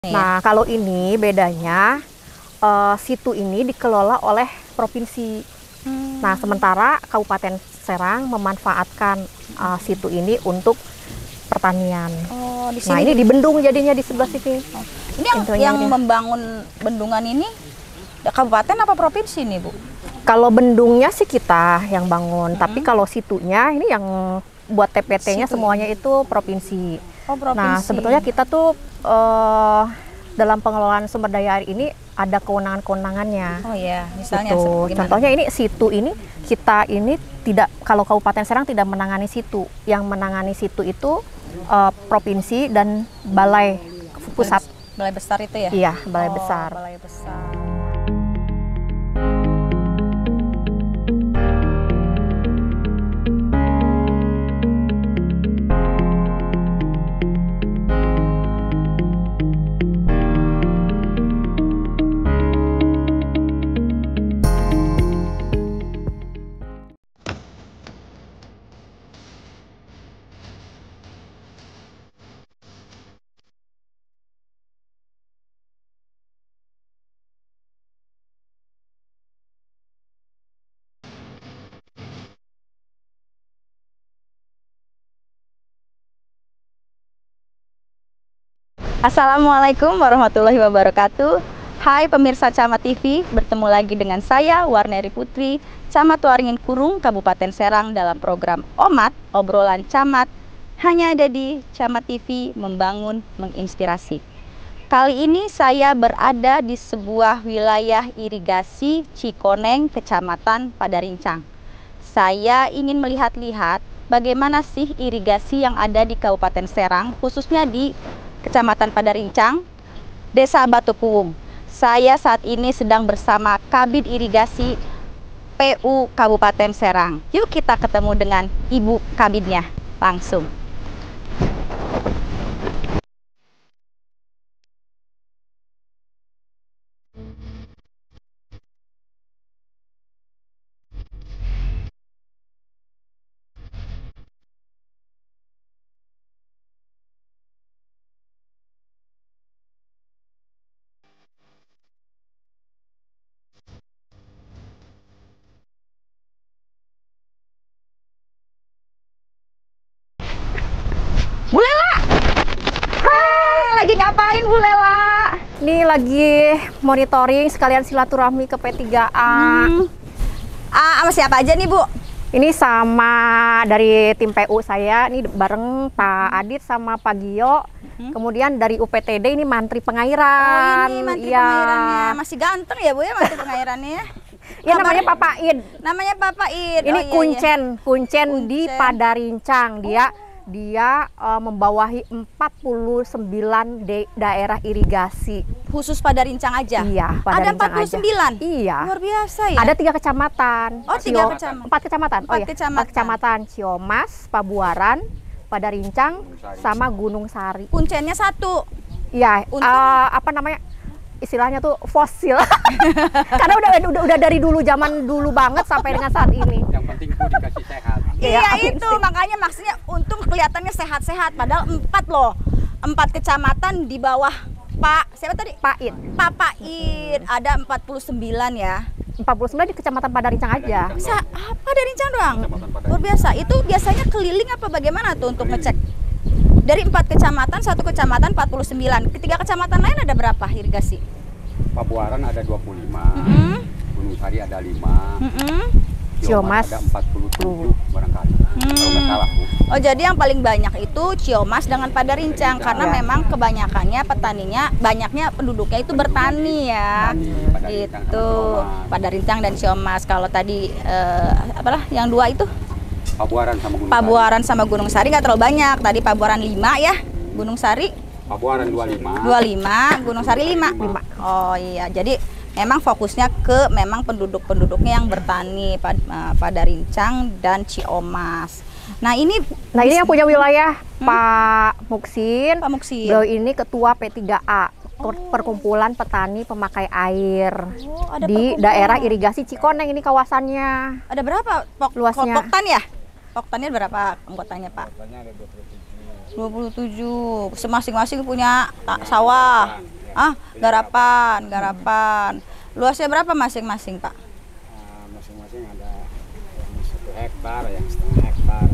Nah, kalau ini bedanya situ ini dikelola oleh provinsi. Nah, sementara Kabupaten Serang memanfaatkan situ ini untuk pertanian. Oh, di Nah, sini. ini di bendung jadinya di sebelah sini. Ini yang membangun bendungan ini kabupaten apa provinsi nih, Bu? Kalau bendungnya sih kita yang bangun, tapi kalau situnya ini yang buat TPT-nya semuanya itu provinsi. Oh, provinsi. Nah, sebetulnya kita tuh dalam pengelolaan sumber daya air ini ada kewenangan-kewenangannya. Oh iya, misalnya Gitu. Contohnya ini situ ini kita ini tidak, kalau Kabupaten Serang tidak menangani situ. Yang menangani situ itu provinsi dan balai pusat. Balai besar itu ya? Iya, balai besar. Balai besar. Assalamualaikum warahmatullahi wabarakatuh. Hai pemirsa Camat TV, bertemu lagi dengan saya Warneri Putri, Camat Waringin Kurung, Kabupaten Serang dalam program OMAT, obrolan camat, hanya ada di Camat TV, membangun, menginspirasi. Kali ini saya berada di sebuah wilayah irigasi Cikoneng, Kecamatan Padarincang. Saya ingin melihat-lihat bagaimana sih irigasi yang ada di Kabupaten Serang, khususnya di Kecamatan Padarincang, Desa Batu Puwung. Saya saat ini sedang bersama Kabid Irigasi PU Kabupaten Serang. Yuk kita ketemu dengan Ibu Kabidnya langsung. Bu Lela! Hai, lagi ngapain Bu Lela? Ini lagi monitoring sekalian silaturahmi ke P3A. Sama siapa aja nih Bu? Ini sama dari tim PU saya, ini bareng Pak Adit sama Pak Gio. Kemudian dari UPTD ini Mantri Pengairan. Oh, ini Mantri Pengairannya. Masih ganteng ya Bu ya Mantri Pengairannya ya? Ya namanya Pak Paid. Namanya Pak Paid. Ini Oh, iya, Kuncen di Padarincang. Dia membawahi 49 daerah irigasi. Khusus Padarincang aja? Iya, Ada Padarincang 49? aja. Iya. Luar biasa ya? Ada 3 kecamatan. Oh, 3 kecamatan. 4 kecamatan. Oh iya, 4 kecamatan. kecamatan. Ciomas, Pabuaran, Padarincang, sama Gunung Sari. Kuncennya 1. Iya, apa namanya? Istilahnya tuh fosil. Karena udah dari dulu, zaman dulu banget sampai dengan saat ini. Yang penting Bu dikasih sehat. Iya itu, makanya maksudnya untung kelihatannya sehat-sehat. Padahal 4 loh. 4 kecamatan di bawah Pak, siapa tadi? Paid. Pak Paid. Ada 49 ya. 49 di Kecamatan Padarincang aja. Padarincang doang? Luar biasa. Itu biasanya keliling apa bagaimana tuh untuk ngecek? Dari 4 kecamatan, 1 kecamatan 49. Ketiga kecamatan lain ada berapa irigasi? Pabuaran ada 25, Gunung Sari ada 5, Ciomas ada 47 barangkali. Kalau nggak salah Bu. Oh jadi yang paling banyak itu Ciomas dengan Padarincang karena ya. memang kebanyakannya petaninya, banyaknya penduduknya itu bertani ya. Padarincang Itu sama Ciomas. Padarincang dan Ciomas. Kalau tadi apalah yang 2 itu? Pabuaran sama Gunung Pabuaran sama Gunung Sari nggak terlalu banyak. Tadi Pabuaran 5 ya, Gunung Sari Sari. Pabuaran 25. 25, Gunung Sari 5. Oh iya, jadi memang fokusnya ke memang penduduknya yang bertani, Padarincang dan Ciomas. Nah ini yang punya wilayah Pak Muksin. Pak Muksin. Beliau ini ketua P3A, Perkumpulan Petani Pemakai Air ada di perkumpulan. daerah irigasi Cikoneng. Ini kawasannya. Ada berapa Luasnya. Poktan ya? Poktannya berapa anggotanya Pak? 27. Masing-masing punya sawah. Garapan. Luasnya berapa masing-masing, Pak? Masing-masing ada yang 1 hektar, yang setengah hektar.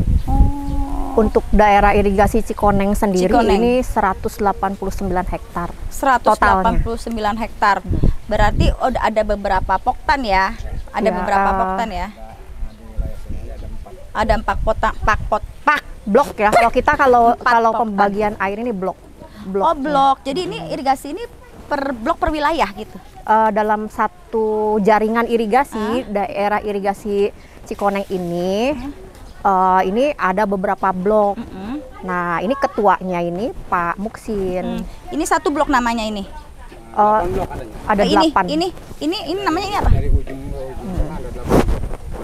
Untuk daerah irigasi Cikoneng sendiri Cikoneng. ini 189 hektar. 189 hektar. Berarti udah ada beberapa poktan ya? Ada Ya, beberapa poktan ya? Ada 4 Blok ya. Kalau kita kalau Empat poktan. pembagian air ini blok. Oh, blok. Jadi ini irigasi ini per blok per wilayah gitu. Dalam satu jaringan irigasi daerah irigasi Cikoneng ini ada beberapa blok. Nah, ini ketuanya ini Pak Muksin. Ini satu blok namanya ini. 8 blok adanya. Ada 8. Ini namanya ini apa? Dari ujung ke ujung sana ada 8 blok.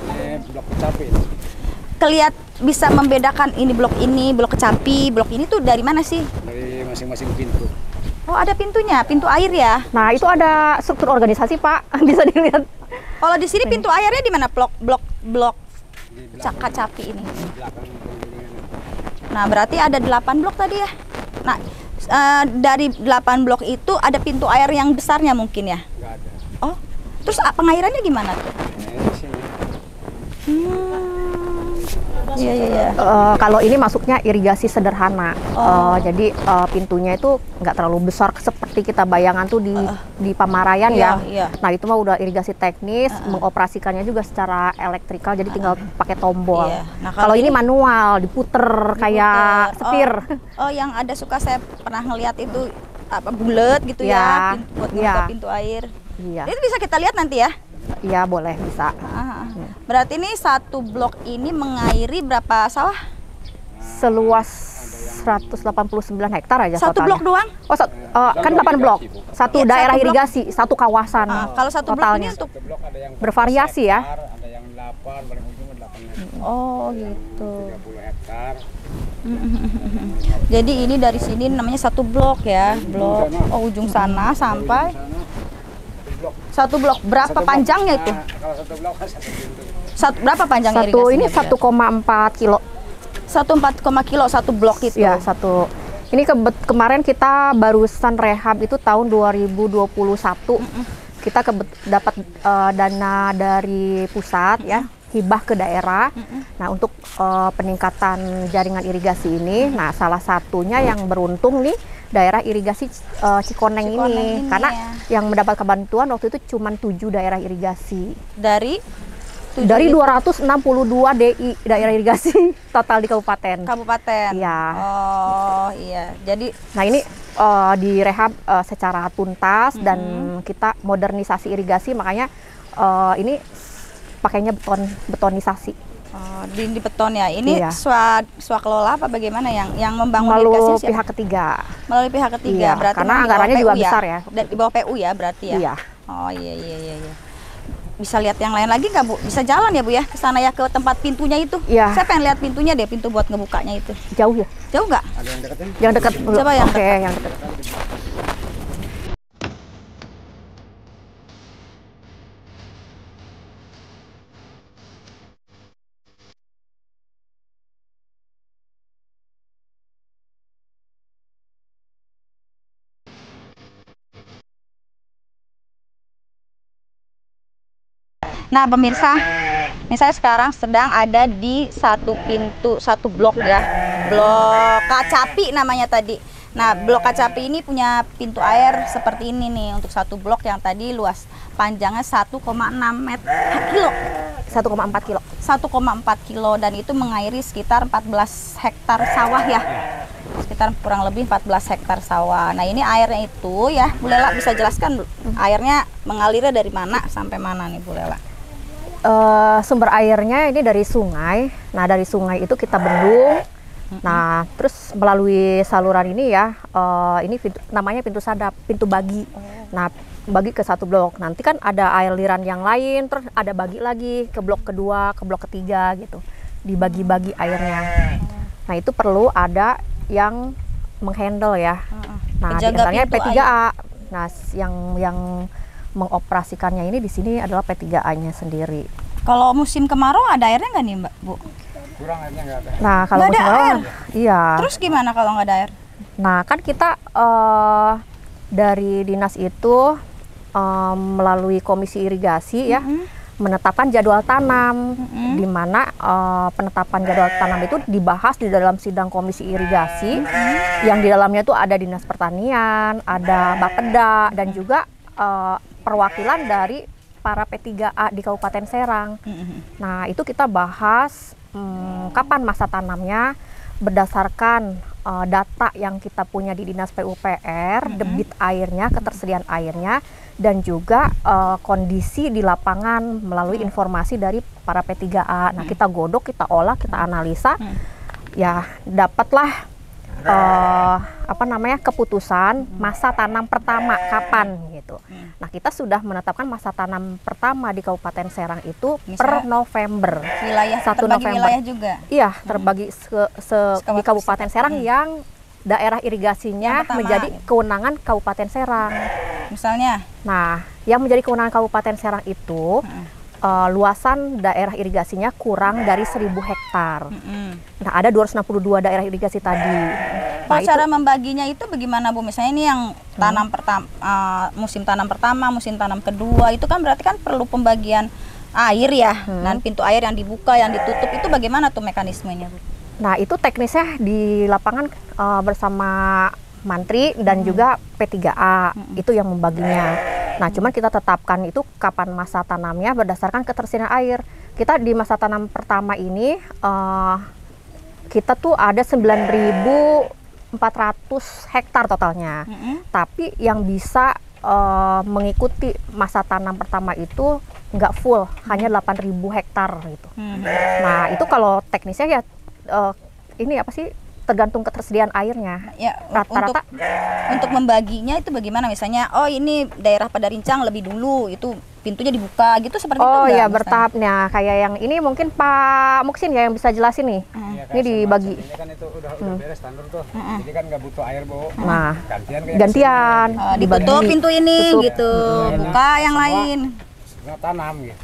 Ini blok kecapi. Kelihat bisa membedakan ini, blok kecapi, blok ini tuh dari mana sih? Dari masing-masing pintu. Oh, ada pintunya, pintu air ya. Nah, itu ada struktur organisasi, Pak. Bisa dilihat. Kalau di sini pintu airnya di mana? Blok Di belakang, kecapi ini. di belakang penggilingan. Nah, berarti ada 8 blok tadi ya. Nah, dari 8 blok itu ada pintu air yang besarnya mungkin ya. Nggak ada. Oh, terus pengairannya gimana tuh? Nah, di sini. Iya. Kalau ini masuknya irigasi sederhana. Jadi pintunya itu nggak terlalu besar seperti kita bayangan tuh di Pamarayan ya. Iya. Nah, itu mah udah irigasi teknis, mengoperasikannya juga secara elektrikal, jadi tinggal pakai tombol. Iya. Nah, kalau ini manual, diputer kayak setir. Oh, yang ada suka saya pernah ngeliat itu apa bulat gitu ya, buat ngebuka pintu air. Iya. Itu bisa kita lihat nanti ya. Iya, boleh, bisa. Berarti ini satu blok ini mengairi berapa sawah? Seluas 189 hektar aja Satu totalnya. blok doang? Oh, kan 8 blok. Satu Iya, daerah satu blok. irigasi, satu kawasan. Kalau satu blok totalnya. ini untuk Satu blok ada yang Bervariasi ya. hektar, ada yang 8, paling ujung 8 hektar. oh gitu. 30 hektar. Jadi ini dari sini namanya satu blok ya, blok. Oh, ujung sana sampai satu blok. Berapa panjangnya itu? Nah, kalau satu blok kan satu pintu. Berapa panjangnya Satu ini irigasinya? 1,4 kilo. 1,4 kilo satu blok itu. Ya, satu. Ini kemarin kita barusan rehab itu tahun 2021. Kita dapat dana dari pusat ya, hibah ke daerah. Nah, untuk peningkatan jaringan irigasi ini, nah salah satunya yang beruntung nih daerah irigasi Cikoneng ini, karena yang mendapat bantuan waktu itu cuma 7 daerah irigasi. Dari 262 DI daerah irigasi total di kabupaten. Iya. Oh iya. Jadi Nah, ini direhab secara tuntas dan kita modernisasi irigasi, makanya ini pakainya betonisasi. di beton ya. Ini Iya. swakelola apa bagaimana yang membangun Melalui irigasi siapa? pihak ketiga. Melalui pihak ketiga. Iya, Berarti karena memang di bawah anggarannya juga PU besar ya. Di bawah PU ya berarti ya. Iya. Oh iya. Bisa lihat yang lain lagi nggak Bu? Bisa jalan ya Bu ya ke sana ya, ke tempat pintunya itu. Iya. Saya pengen lihat pintunya deh, pintu buat ngebukanya itu. Jauh ya? Jauh nggak? Ada yang deketin? Yang dekat. Coba yang Oke, dekat. yang dekat. Nah pemirsa, ini saya sekarang sedang ada di satu pintu, satu blok ya, blok Kacapi namanya tadi. Nah blok Kacapi ini punya pintu air seperti ini nih untuk satu blok yang tadi luas panjangnya 1,6 kilo. 1,4 kilo. 1,4 kilo dan itu mengairi sekitar 14 hektar sawah ya. Sekitar kurang lebih 14 hektar sawah. Nah ini airnya itu ya, Bu Lela bisa jelaskan airnya mengalirnya dari mana sampai mana nih Bu Lela? Sumber airnya ini dari sungai. Nah, dari sungai itu kita bendung. Nah, terus melalui saluran ini ya, ini namanya pintu sadap, pintu bagi. Nah, bagi ke satu blok. Nanti kan ada aliran yang lain, terus ada bagi lagi ke blok kedua, ke blok ketiga gitu. Dibagi-bagi airnya. Nah, itu perlu ada yang menghandle ya. Nah, diantaranya P3A. Nah, yang mengoperasikannya ini di sini adalah P3A-nya sendiri. Kalau musim kemarau ada airnya nggak nih Mbak Bu? kurang airnya nggak ada. Nah, kalau Nggak ada musim kemarau, air? iya. Terus gimana kalau nggak ada air? Nah, kan kita dari dinas itu melalui komisi irigasi ya menetapkan jadwal tanam, di mana penetapan jadwal tanam itu dibahas di dalam sidang komisi irigasi, yang di dalamnya itu ada dinas pertanian, ada Bapeda, dan juga perwakilan dari para P3A di Kabupaten Serang. Nah, itu kita bahas kapan masa tanamnya berdasarkan data yang kita punya di Dinas PUPR, debit airnya, ketersediaan airnya, dan juga kondisi di lapangan melalui informasi dari para P3A. Nah, kita godok, kita olah, kita analisa, ya dapatlah keputusan masa tanam pertama kapan gitu. Nah, kita sudah menetapkan masa tanam pertama di Kabupaten Serang itu per November. Wilayah 1 terbagi November. wilayah juga. Iya, terbagi di Kabupaten Serang yang daerah irigasinya Yang pertama, menjadi kewenangan Kabupaten Serang. Misalnya, Nah, yang menjadi kewenangan Kabupaten Serang itu luasan daerah irigasinya kurang dari 1.000 hektar. Nah, ada 262 daerah irigasi tadi. kalau Nah, cara membaginya itu bagaimana Bu? Misalnya ini yang tanam pertama, musim tanam pertama, musim tanam kedua, itu kan berarti kan perlu pembagian air ya. Dan pintu air yang dibuka, yang ditutup itu bagaimana tuh mekanismenya Bu? Nah, itu teknisnya di lapangan bersama Mantri dan juga P3A itu yang membaginya. Nah, cuman kita tetapkan itu kapan masa tanamnya berdasarkan ketersediaan air. Kita di masa tanam pertama ini kita tuh ada 9.400 hektar totalnya. Tapi yang bisa mengikuti masa tanam pertama itu nggak full, hanya 8.000 hektar gitu. Nah, itu kalau teknisnya ya ini apa sih? Tergantung ketersediaan airnya. Ya, Rata-rata untuk membaginya itu bagaimana? Misalnya, oh ini daerah Padarincang lebih dulu, itu pintunya dibuka gitu seperti itu oh enggak, ya misalnya? bertahapnya. Kayak yang ini mungkin Pak Muksin ya yang bisa jelasin nih. Iya, Ini dibagi. Ini kan itu udah beres standar tuh. Jadi kan nggak butuh air, Bu. Nah, Gantian kayak gantian Ditutup dibagi. pintu ini Tutup. gitu, buka yang lain. nggak tanam gitu.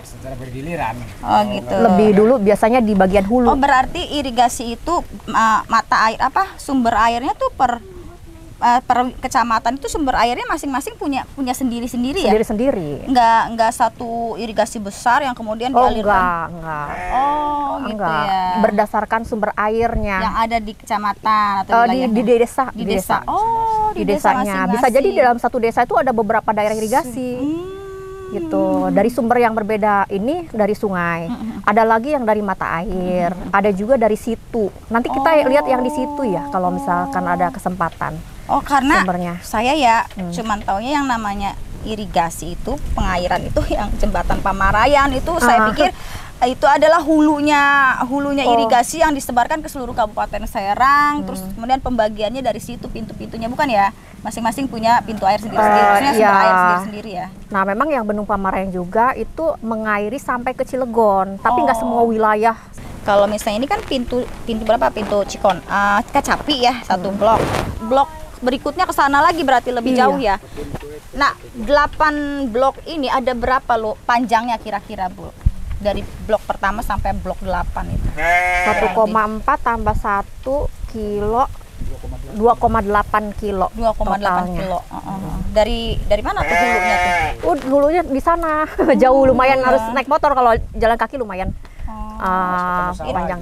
Secara bergiliran. Oh gitu. Lebih dulu biasanya di bagian Oh hulu. berarti irigasi itu mata air sumber airnya tuh per kecamatan itu sumber airnya masing-masing punya sendiri-sendiri ya? Sendiri-sendiri. Nggak satu irigasi besar yang kemudian Oh dialirkan. enggak. Oh gitu Enggak. ya. Berdasarkan sumber airnya. Yang ada di kecamatan atau Di wilayahnya? desa. Di desa. Oh, Di desanya. Bisa jadi dalam satu desa itu ada beberapa daerah irigasi. Gitu, dari sumber yang berbeda. Ini dari sungai, ada lagi yang dari mata air, ada juga dari situ. Nanti kita lihat yang di situ ya kalau misalkan ada kesempatan. Oh karena sumbernya. saya ya cuman taunya yang namanya irigasi itu, pengairan itu yang jembatan Pamarayan itu saya pikir itu adalah hulunya irigasi yang disebarkan ke seluruh Kabupaten Serang. Terus kemudian pembagiannya dari situ pintu-pintunya, bukan ya? Masing-masing punya pintu air sendiri-sendiri, maksudnya sumber air sendiri-sendiri ya. Nah, memang yang Bendung Pamarayan juga itu mengairi sampai ke Cilegon, tapi nggak semua wilayah. Kalau misalnya ini kan pintu berapa? Pintu Cikon, Kacapi ya, satu blok berikutnya ke sana lagi berarti lebih jauh ya. Nah, 8 blok ini ada berapa lo panjangnya kira-kira Bu? Dari blok pertama sampai blok 8 itu. 1,4 tambah 1 kilo 2,8 kilo 2,8 totalnya. kilo. Dari mana tuh hulunya tuh? Dulunya di sana jauh lumayan, harus naik motor, kalau jalan kaki lumayan panjang.